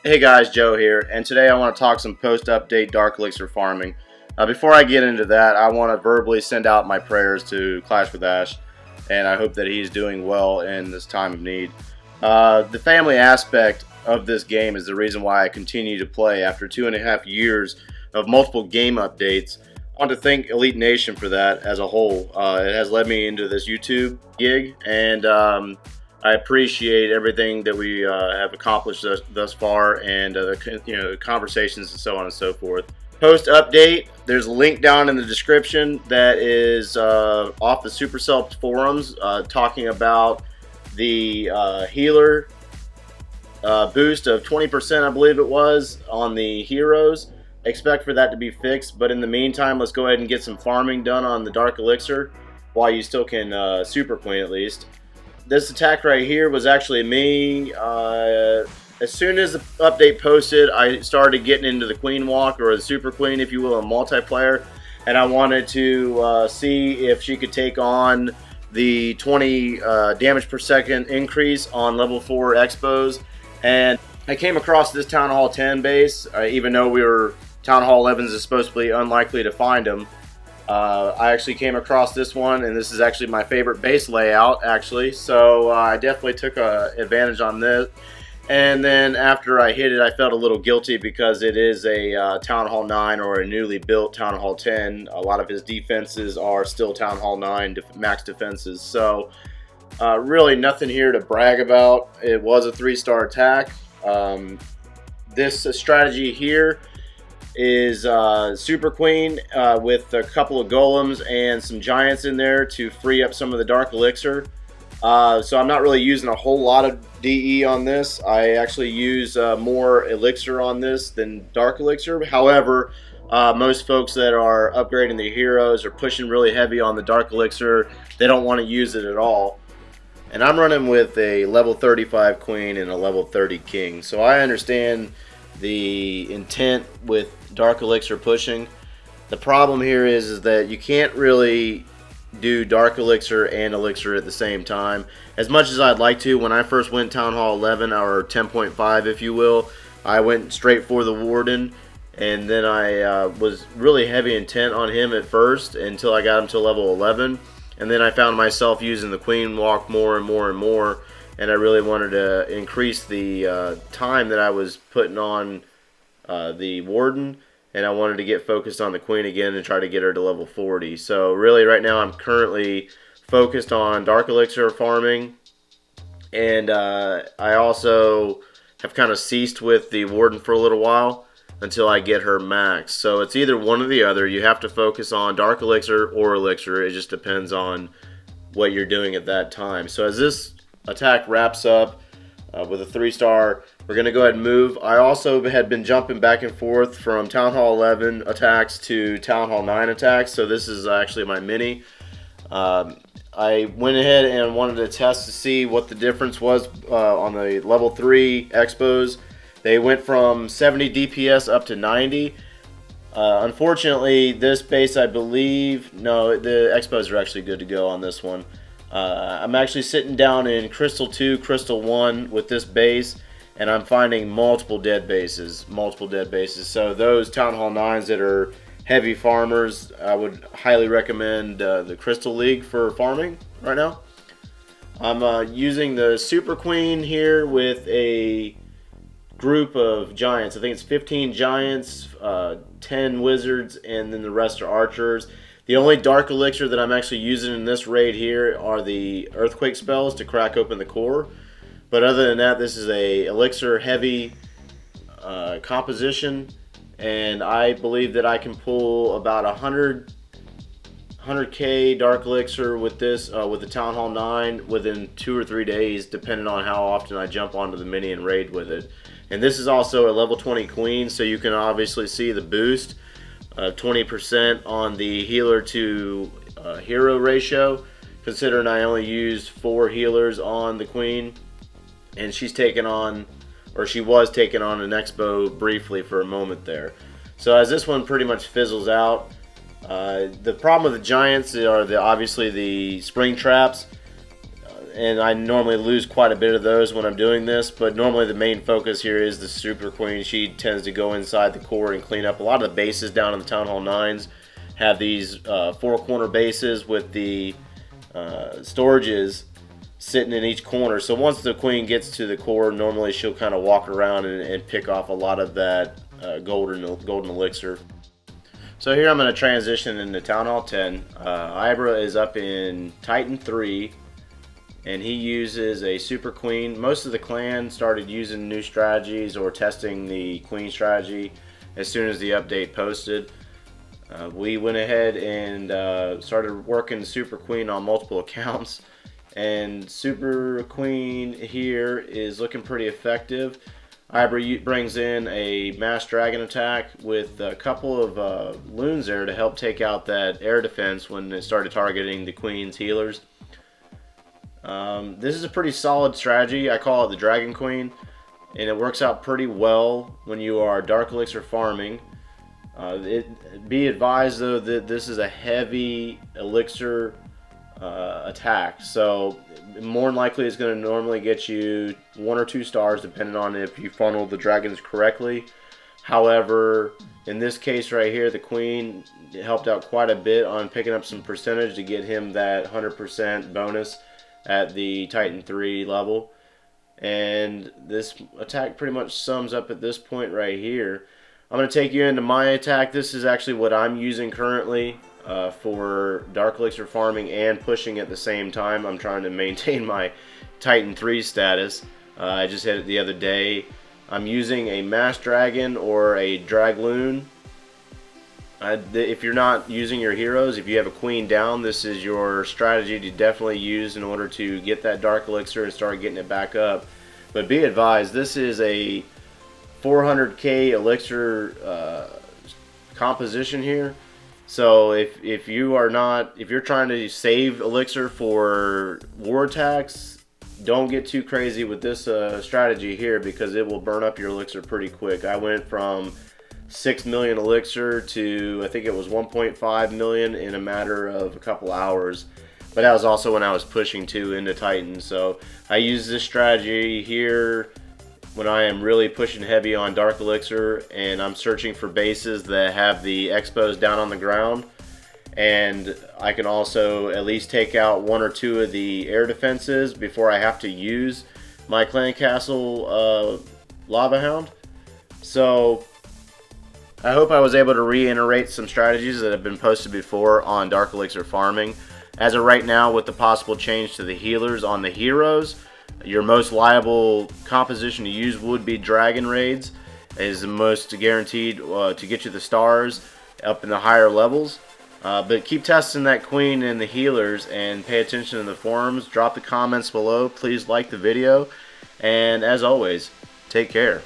Hey guys, Joe here, and today I want to talk some post-update Dark Elixir farming. Before I get into that, I want to verbally send out my prayers to Clash with Ash, and I hope that he's doing well in this time of need. The family aspect of this game is the reason why I continue to play after 2.5 years of multiple game updates. I want to thank Elite Nation for that as a whole. It has led me into this YouTube gig, and I appreciate everything that we have accomplished thus far, and the conversations and so on and so forth. Post update, there's a link down in the description that is off the SuperCell Forums talking about the healer boost of 20%, I believe it was, on the heroes. Expect for that to be fixed, but in the meantime, let's go ahead and get some farming done on the Dark Elixir while you still can Super Queen at least. This attack right here was actually me. As soon as the update posted, I started getting into the Queen Walk, or the Super Queen, if you will, in multiplayer, and I wanted to see if she could take on the 20 damage per second increase on level 4 Expos. And I came across this Town Hall 10 base, even though Town Hall 11s is supposed to be unlikely to find them. I actually came across this one, and this is actually my favorite base layout, actually. So I definitely took advantage on this. And then after I hit it, I felt a little guilty because it is a Town Hall 9 or a newly built Town Hall 10. A lot of his defenses are still Town Hall 9 max defenses. So really nothing here to brag about. It was a 3-star attack. This strategy here is Super Queen with a couple of golems and some giants in there to free up some of the Dark Elixir. So I'm not really using a whole lot of DE on this. I actually use more Elixir on this than Dark Elixir. However, most folks that are upgrading the heroes are pushing really heavy on the Dark Elixir. They don't want to use it at all. And I'm running with a level 35 Queen and a level 30 King. So I understand the intent with Dark Elixir pushing. The problem here is that you can't really do Dark Elixir and Elixir at the same time. As much as I'd like to, when I first went Town Hall 11, or 10.5 if you will, I went straight for the Warden, and then I was really heavy intent on him at first until I got him to level 11, and then I found myself using the Queen Walk more and more and more, and I really wanted to increase the time that I was putting on the Warden, and I wanted to get focused on the Queen again and try to get her to level 40. So really right now I'm currently focused on Dark Elixir farming, and I also have kind of ceased with the Warden for a little while until I get her max. So it's either one or the other. You have to focus on Dark Elixir or Elixir. It just depends on what you're doing at that time. So as this attack wraps up with a 3-star, we're going to go ahead and move. I also had been jumping back and forth from Town Hall 11 attacks to Town Hall 9 attacks, so this is actually my mini. I went ahead and wanted to test to see what the difference was on the level 3 Expos. They went from 70 DPS up to 90. Unfortunately, this base, I believe, no, the Expos are actually good to go on this one. I'm actually sitting down in Crystal 2, Crystal 1 with this base, and I'm finding multiple dead bases. So those Town Hall 9s that are heavy farmers, I would highly recommend the Crystal League for farming right now. I'm using the Super Queen here with a group of giants. I think it's 15 giants, 10 wizards, and then the rest are archers. The only Dark Elixir that I'm actually using in this raid here are the Earthquake spells to crack open the core. But other than that, this is a Elixir heavy composition, and I believe that I can pull about 100k Dark Elixir with this, with the Town Hall 9 within 2 or 3 days, depending on how often I jump onto the mini and raid with it. And this is also a level 20 Queen, so you can obviously see the boost of 20% on the healer to hero ratio, considering I only used 4 healers on the Queen, and she's taken on, or she was taking on an Expo briefly for a moment there. So as this one pretty much fizzles out, the problem with the giants are obviously the spring traps. and I normally lose quite a bit of those when I'm doing this, but normally the main focus here is the Super Queen. She tends to go inside the core and clean up. A lot of the bases down in the Town Hall 9s have these 4-corner bases with the storages sitting in each corner. So once the queen gets to the core, normally she'll kind of walk around and pick off a lot of that golden elixir. So here I'm going to transition into Town Hall 10. Ibra is up in Titan 3, and he uses a Super Queen. Most of the clan started using new strategies or testing the Queen strategy as soon as the update posted. We went ahead and started working Super Queen on multiple accounts, and Super Queen here is looking pretty effective. Ibra brings in a mass dragon attack with a couple of loons there to help take out that air defense when it started targeting the Queen's healers. This is a pretty solid strategy. I call it the Dragon Queen, and it works out pretty well when you are Dark Elixir farming. Be advised though that this is a heavy elixir attack, so more than likely it's going to normally get you 1 or 2 stars depending on if you funnel the dragons correctly. However, in this case right here, the Queen helped out quite a bit on picking up some percentage to get him that 100% bonus at the Titan 3 level. And this attack pretty much sums up at this point right here. I'm going to take you into my attack. This is actually what I'm using currently for Dark Elixir farming and pushing at the same time. I'm trying to maintain my Titan 3 status. I just hit it the other day. I'm using a Mass Dragon or a Dragloon. If you're not using your heroes, if you have a Queen down, this is your strategy to definitely use in order to get that Dark Elixir and start getting it back up. But be advised, this is a 400k elixir composition here. So if you're trying to save elixir for war attacks, don't get too crazy with this strategy here, because it will burn up your elixir pretty quick. I went from 6 million elixir to I think it was 1.5 million in a matter of a couple hours. But that was also when I was pushing 2 into Titan. So I use this strategy here when I am really pushing heavy on Dark Elixir and I'm searching for bases that have the expos down on the ground, and I can also at least take out 1 or 2 of the air defenses before I have to use my Clan Castle Lava Hound. So I hope I was able to reiterate some strategies that have been posted before on Dark Elixir farming. As of right now, with the possible change to the healers on the heroes, your most liable composition to use would be Dragon Raids, is the most guaranteed to get you the stars up in the higher levels. But keep testing that Queen and the healers, and pay attention to the forums. Drop the comments below. Please like the video, and as always, take care.